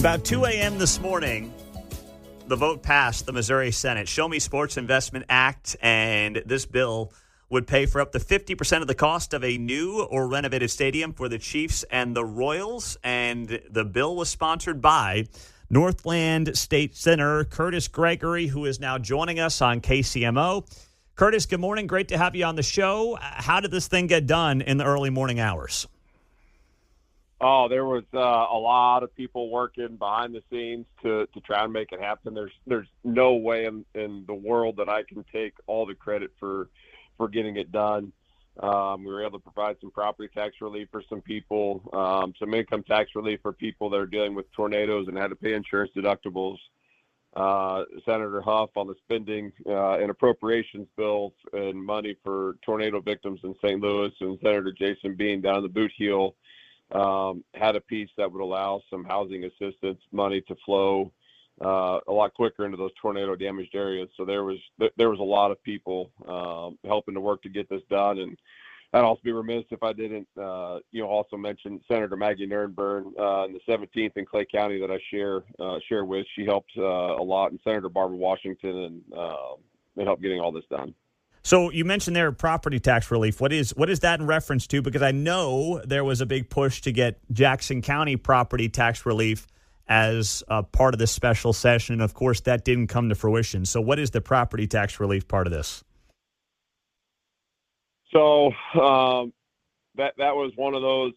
About 2 a.m. this morning, the vote passed the Missouri Senate. Show Me Sports Investment Act, and this bill would pay for up to 50% of the cost of a new or renovated stadium for the Chiefs and the Royals. And the bill was sponsored by Northland State Senator Kurtis Gregory, who is now joining us on KCMO. Kurtis, good morning. Great to have you on the show. How did this thing get done in the early morning hours? Oh, there was a lot of people working behind the scenes to try and make it happen. There's no way in the world that I can take all the credit for getting it done. We were able to provide some property tax relief for some people, some income tax relief for people that are dealing with tornadoes and had to pay insurance deductibles. Senator Huff on the spending and appropriations bills and money for tornado victims in St. Louis, and Senator Jason Bean down in the Boot Heel had a piece that would allow some housing assistance money to flow a lot quicker into those tornado damaged areas. So there was a lot of people helping to work to get this done. And I'd also be remiss if I didn't also mention Senator Maggie Nirenberg in the 17th in Clay County that I share with. She helped a lot, and Senator Barbara Washington, and helped getting all this done. So you mentioned there property tax relief. What is that in reference to? Because I know there was a big push to get Jackson County property tax relief as a part of this special session. And of course, that didn't come to fruition. So what is the property tax relief part of this? So that was one of those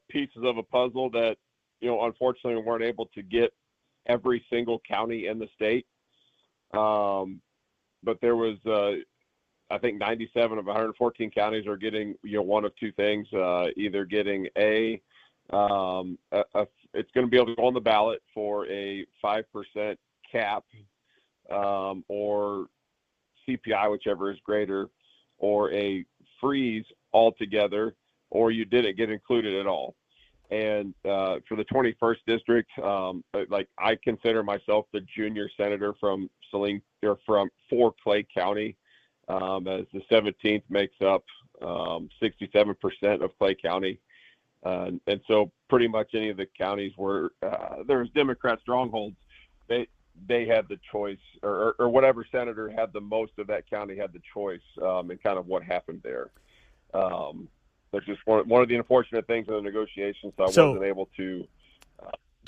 pieces of a puzzle that, unfortunately we weren't able to get every single county in the state. But there was I think 97 of 114 counties are getting, one of two things, either getting it's going to be able to go on the ballot for a 5% cap, or CPI, whichever is greater, or a freeze altogether, or you didn't get included at all. And for the 21st district, I consider myself the junior senator from for Clay County. As the 17th makes up 67% of Clay County. And so pretty much any of the counties where there's Democrat strongholds, they had the choice, or whatever senator had the most of that county had the choice, and kind of what happened there. That's just one of the unfortunate things in the negotiations. So I wasn't able to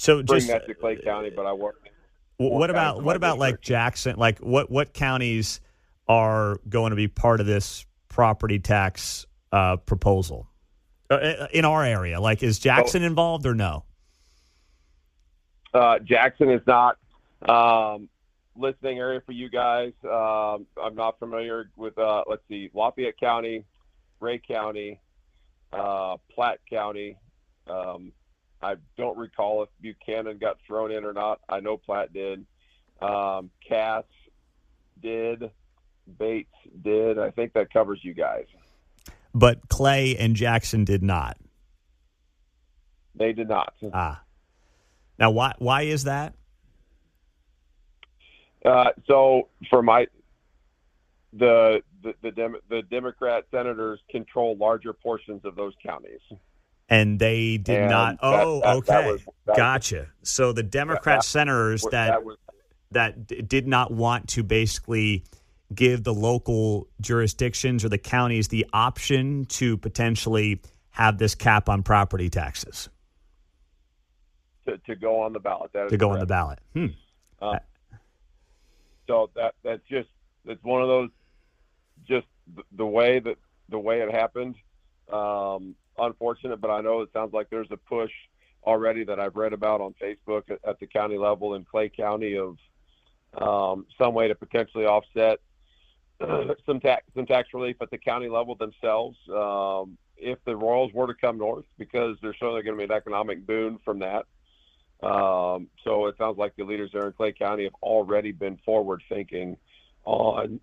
bring that to Clay County, but I worked. What about like Jackson? Like what counties are going to be part of this property tax proposal in our area? Like, is Jackson involved or no? Jackson is not listening area for you guys. I'm not familiar with, Lafayette County, Ray County, Platte County. I don't recall if Buchanan got thrown in or not. I know Platte did. Cass did. Bates did. I think that covers you guys. But Clay and Jackson did not. They did not. Now, why is that? So for the Democrat senators control larger portions of those counties. And they did not. Okay. Gotcha. So the Democrat senators that did not want to basically give the local jurisdictions or the counties the option to potentially have this cap on property taxes. To go on the ballot. That is to go correct. On the ballot. So it's one of those, just the way it happened. Unfortunate, but I know it sounds like there's a push already that I've read about on Facebook at the county level in Clay County of some way to potentially offset some tax relief at the county level themselves, if the Royals were to come north, because there's certainly going to be an economic boon from that. So it sounds like the leaders there in Clay County have already been forward thinking on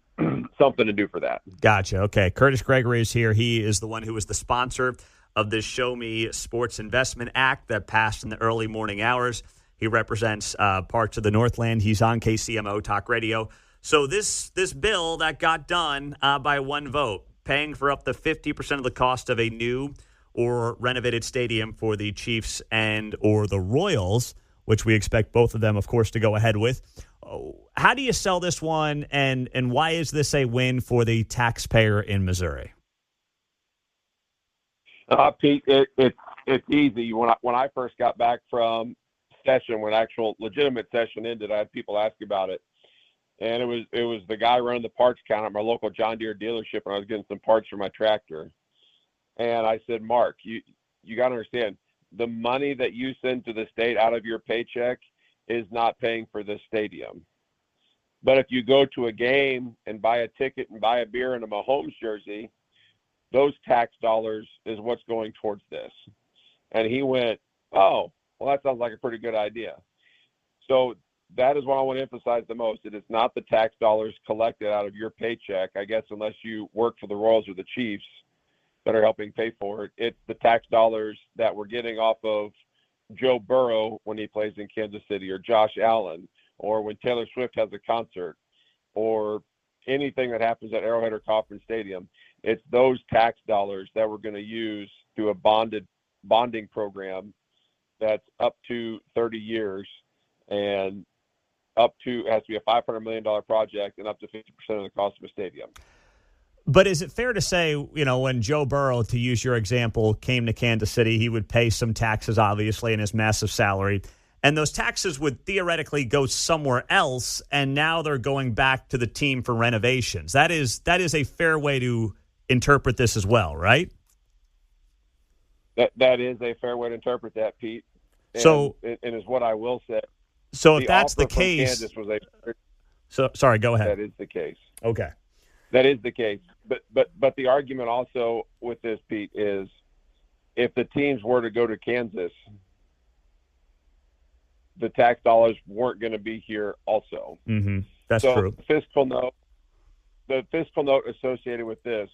something to do for that. Gotcha. Okay. Kurtis Gregory is here. He is the one who was the sponsor of this Show Me Sports Investment Act that passed in the early morning hours. He represents parts of the Northland. He's on KCMO Talk Radio. So this bill that got done by one vote, paying for up to 50% of the cost of a new or renovated stadium for the Chiefs and or the Royals. which we expect both of them, of course, to go ahead with. How do you sell this one, and why is this a win for the taxpayer in Missouri? Pete, it's easy. When I first got back from session, when actual legitimate session ended, I had people ask about it, and it was the guy running the parts counter at my local John Deere dealership, and I was getting some parts for my tractor. And I said, Mark, you got to understand, the money that you send to the state out of your paycheck is not paying for this stadium. But if you go to a game and buy a ticket and buy a beer and a Mahomes jersey, those tax dollars is what's going towards this. And he went, oh, well, that sounds like a pretty good idea. So that is what I want to emphasize the most. It is not the tax dollars collected out of your paycheck, I guess, unless you work for the Royals or the Chiefs that are helping pay for it. It's the tax dollars that we're getting off of Joe Burrow when he plays in Kansas City, or Josh Allen, or when Taylor Swift has a concert, or anything that happens at Arrowhead or Kauffman Stadium. It's those tax dollars that we're going to use through a bonding program that's up to 30 years and has to be a $500 million project and up to 50% of the cost of a stadium. But is it fair to say, when Joe Burrow, to use your example, came to Kansas City, he would pay some taxes, obviously, in his massive salary, and those taxes would theoretically go somewhere else, and now they're going back to the team for renovations. That is a fair way to interpret this as well, right? That is a fair way to interpret that, Pete. And is what I will say. So if that's the case, sorry, go ahead. That is the case. Okay. That is the case. But the argument also with this, Pete, is if the teams were to go to Kansas, the tax dollars weren't going to be here also. Mm-hmm. That's true. The fiscal note associated with this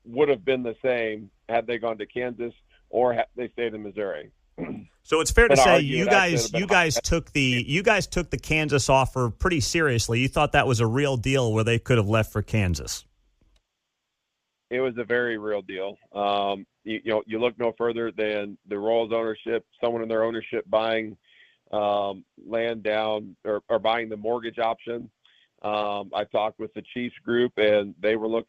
would have been the same had they gone to Kansas or had they stayed in Missouri. So it's fair to say you guys took the Kansas offer pretty seriously. You thought that was a real deal where they could have left for Kansas. It was a very real deal. You look no further than the Royals ownership, someone in their ownership buying land down or buying the mortgage option. I talked with the Chiefs group, and they were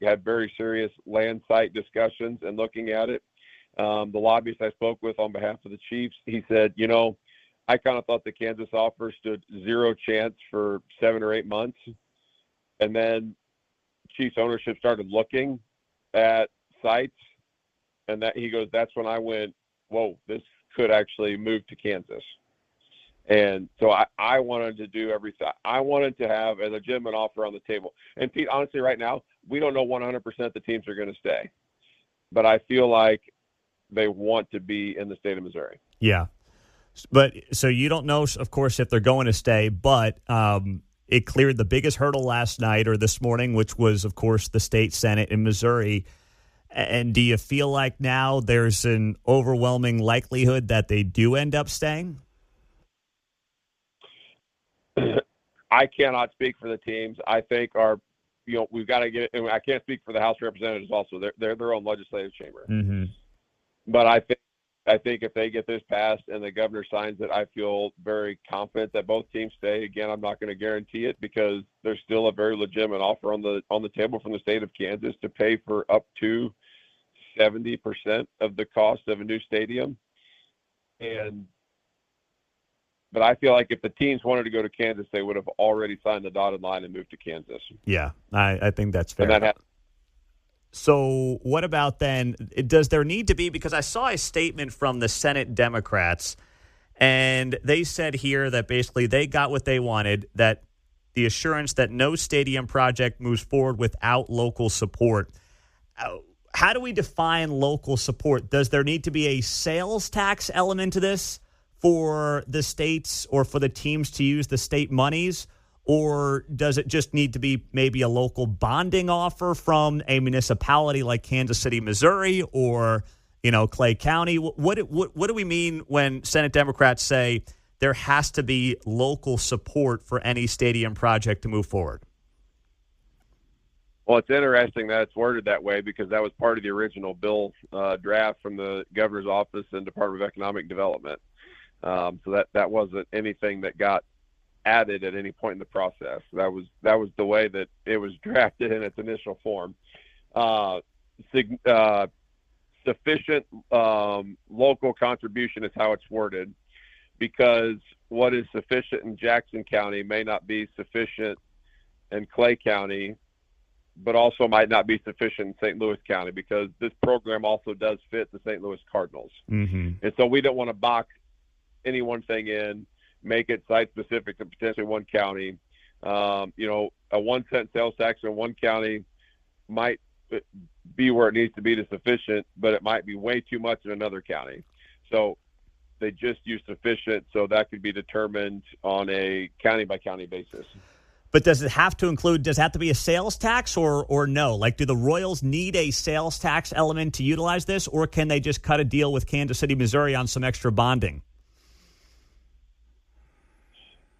had very serious land site discussions and looking at it. The lobbyist I spoke with on behalf of the Chiefs, he said, I kind of thought the Kansas offer stood zero chance for 7 or 8 months. And then Chiefs ownership started looking at sites, and he goes, that's when I went, whoa, this could actually move to Kansas. And so I wanted to do everything. I wanted to have a legitimate offer on the table. And Pete, honestly, right now, we don't know 100% the teams are going to stay. But I feel like they want to be in the state of Missouri. Yeah. But so you don't know, of course, if they're going to stay, but it cleared the biggest hurdle last night or this morning, which was, of course, the state Senate in Missouri. And do you feel like now there's an overwhelming likelihood that they do end up staying? I cannot speak for the teams. I think we've got to get it. I can't speak for the House of Representatives also. They're their own legislative chamber. Mm-hmm. But I think if they get this passed and the governor signs it, I feel very confident that both teams stay. Again, I'm not going to guarantee it because there's still a very legitimate offer on the table from the state of Kansas to pay for up to 70% of the cost of a new stadium. But I feel like if the teams wanted to go to Kansas, they would have already signed the dotted line and moved to Kansas. Yeah, I think that's fair. So what about then, does there need to be, because I saw a statement from the Senate Democrats, and they said here that basically they got what they wanted, that the assurance that no stadium project moves forward without local support. How do we define local support? Does there need to be a sales tax element to this for the states or for the teams to use the state monies? Or does it just need to be maybe a local bonding offer from a municipality like Kansas City, Missouri, or, Clay County? What do we mean when Senate Democrats say there has to be local support for any stadium project to move forward? Well, it's interesting that it's worded that way because that was part of the original bill draft from the governor's office and Department of Economic Development. So that wasn't anything that got added at any point in the process. That was the way that it was drafted in its initial form. Sufficient local contribution is how it's worded, because what is sufficient in Jackson County may not be sufficient in Clay County, but also might not be sufficient in St. Louis County, because this program also does fit the St. Louis Cardinals. Mm-hmm. And so we don't want to box any one thing in, make it site-specific to potentially one county. A 1 cent sales tax in one county might be where it needs to be to sufficient, but it might be way too much in another county. So they just use sufficient, so that could be determined on a county-by-county basis. But does it have to be a sales tax or no? Like, do the Royals need a sales tax element to utilize this, or can they just cut a deal with Kansas City, Missouri on some extra bonding?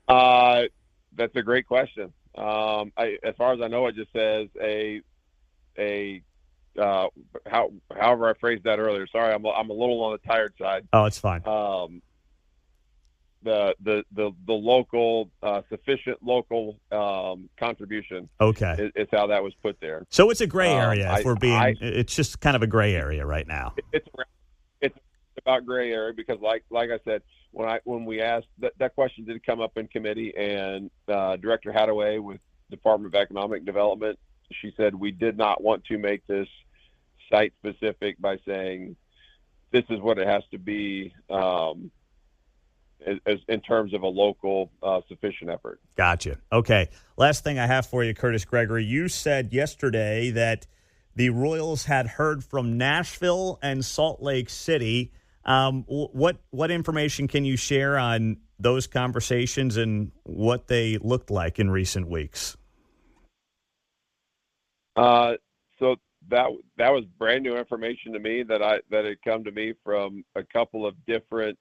That's a great question. As far as I know, it just says however I phrased that earlier. Sorry, I'm a little on the tired side. Oh, it's fine. The local sufficient local contribution. Okay, is how that was put there. So it's a gray area. It's just kind of a gray area right now. It's about gray area because, like I said, when we asked that question did come up in committee, and Director Hadaway with Department of Economic Development, she said we did not want to make this site specific by saying this is what it has to be as in terms of a local sufficient effort. Gotcha. Okay. Last thing I have for you, Kurtis Gregory. You said yesterday that the Royals had heard from Nashville and Salt Lake City. What information can you share on those conversations and what they looked like in recent weeks? So that was brand new information to me that had come to me from a couple of different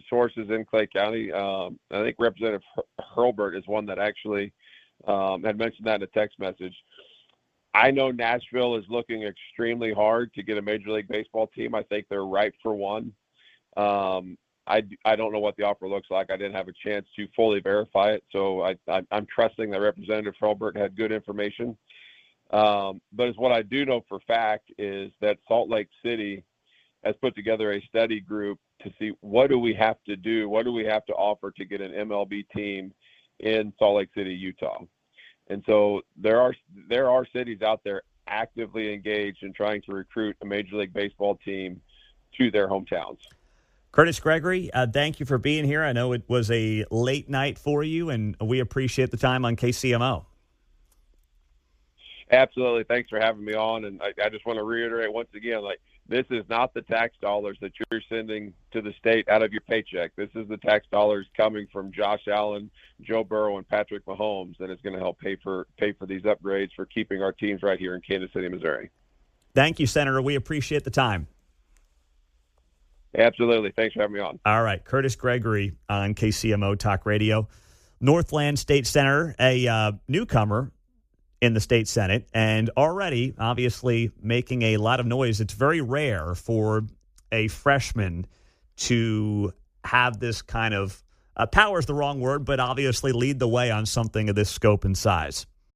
sources in Clay County. I think Representative Hurlburt is one that actually had mentioned that in a text message. I know Nashville is looking extremely hard to get a Major League Baseball team. I think they're ripe for one. I don't know what the offer looks like. I didn't have a chance to fully verify it, so I'm trusting that Representative Hurlburt had good information. But as what I do know for fact is that Salt Lake City has put together a study group to see what do we have to do, what do we have to offer to get an MLB team in Salt Lake City, Utah. And so there are cities out there actively engaged in trying to recruit a Major League Baseball team to their hometowns. Kurtis Gregory, thank you for being here. I know it was a late night for you, and we appreciate the time on KCMO. Absolutely. Thanks for having me on. And I just want to reiterate once again, this is not the tax dollars that you're sending to the state out of your paycheck. This is the tax dollars coming from Josh Allen, Joe Burrow, and Patrick Mahomes that is going to help pay for these upgrades for keeping our teams right here in Kansas City, Missouri. Thank you, Senator. We appreciate the time. Absolutely. Thanks for having me on. All right. Kurtis Gregory on KCMO Talk Radio. Northland State Senator, a newcomer in the state Senate, and already obviously making a lot of noise. It's very rare for a freshman to have this kind of power is the wrong word, but obviously lead the way on something of this scope and size.